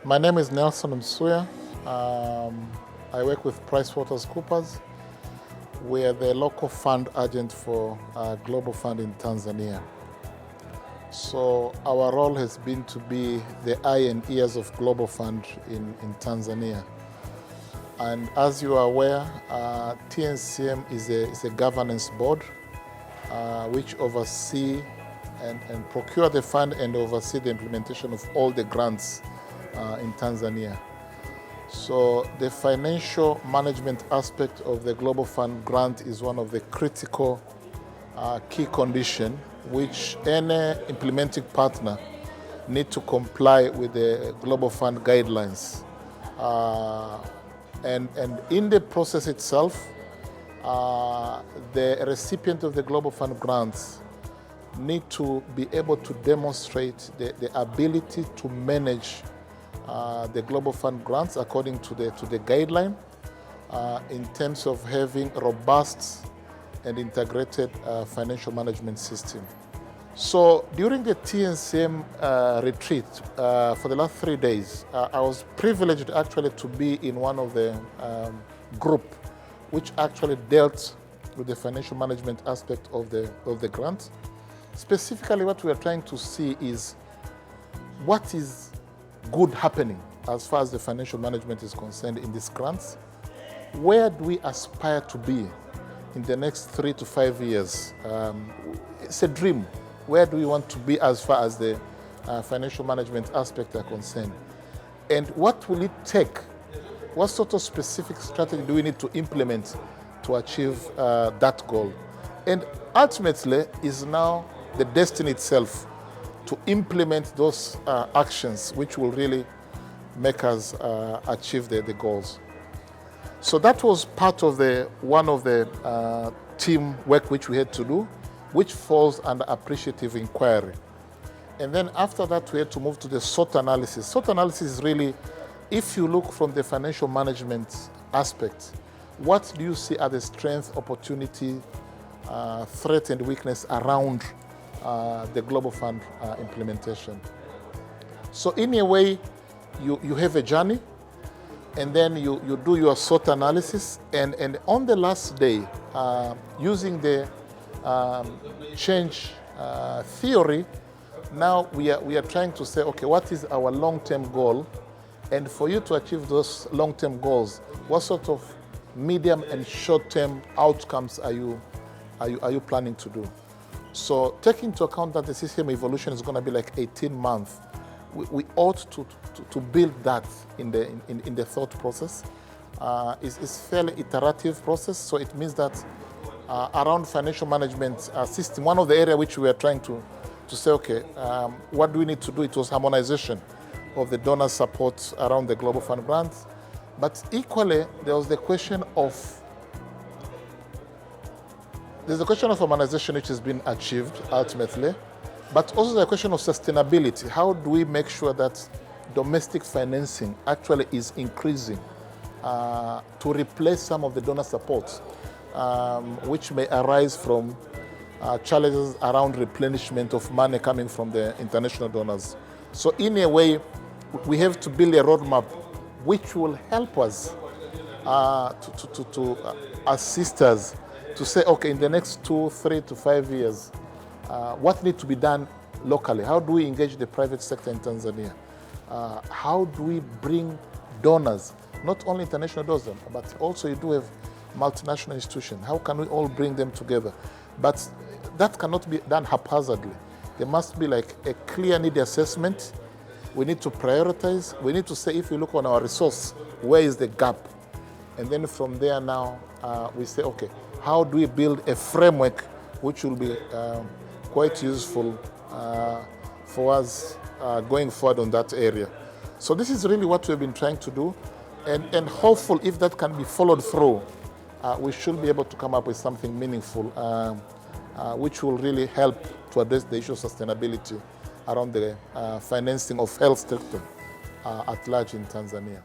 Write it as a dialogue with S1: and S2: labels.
S1: My name is Nelson Msuya. I work with PricewaterhouseCoopers. We are the local fund agent for Global Fund in Tanzania. So our role has been to be the eye and ears of Global Fund in Tanzania. And as you are aware, TNCM is a governance board which oversee and procure the fund and oversee the implementation of all the grants in Tanzania. So the financial management aspect of the Global Fund grant is one of the critical key conditions which any implementing partner need to comply with the Global Fund guidelines. And in the process itself, the recipient of the Global Fund grants need to be able to demonstrate the ability to manage the Global Fund grants according to the guideline in terms of having robust and integrated financial management system. So during the TNCM retreat for the last 3 days, I was privileged actually to be in one of the group which actually dealt with the financial management aspect of the grant. Specifically, what we are trying to see is what is good happening as far as the financial management is concerned in these grants. Where do we aspire to be in the next 3 to 5 years? It's a dream. Where do we want to be as far as the financial management aspect are concerned? And what will it take? What sort of specific strategy do we need to implement to achieve that goal? And ultimately is now the destiny itself to implement those actions which will really make us achieve the goals. So that was part of one of the team work which we had to do, which falls under appreciative inquiry. And then after that, we had to move to the SWOT analysis. SWOT analysis is really, if you look from the financial management aspect, what do you see are the strength, opportunity, threat and weakness around the Global Fund implementation. So in a way, you have a journey, and then you do your SWOT analysis, and on the last day, using the change theory, now we are trying to say, okay, what is our long-term goal? And for you to achieve those long-term goals, what sort of medium and short-term outcomes are you planning to do? So taking into account that the system evolution is going to be like 18 months, we ought to build that in the thought process. It's a fairly iterative process, so it means that around financial management system, one of the areas which we are trying to say, okay, what do we need to do? It was harmonization of the donor support around the Global Fund grants. But equally, there was the question of there's a question of harmonization which has been achieved ultimately, but also the question of sustainability. How do we make sure that domestic financing actually is increasing to replace some of the donor support, which may arise from challenges around replenishment of money coming from the international donors. So in a way, we have to build a roadmap which will help us to assist us to say, okay, in the next 2, 3 to 5 years, what needs to be done locally? How do we engage the private sector in Tanzania? How do we bring donors, not only international donors, but also you do have multinational institutions. How can we all bring them together? But that cannot be done haphazardly. There must be like a clear need assessment. We need to prioritize. We need to say, if we look on our resource, where is the gap? And then from there now, we say, okay, how do we build a framework which will be quite useful for us going forward on that area? So this is really what we've been trying to do. And hopeful if that can be followed through, we should be able to come up with something meaningful, which will really help to address the issue of sustainability around the financing of health sector at large in Tanzania.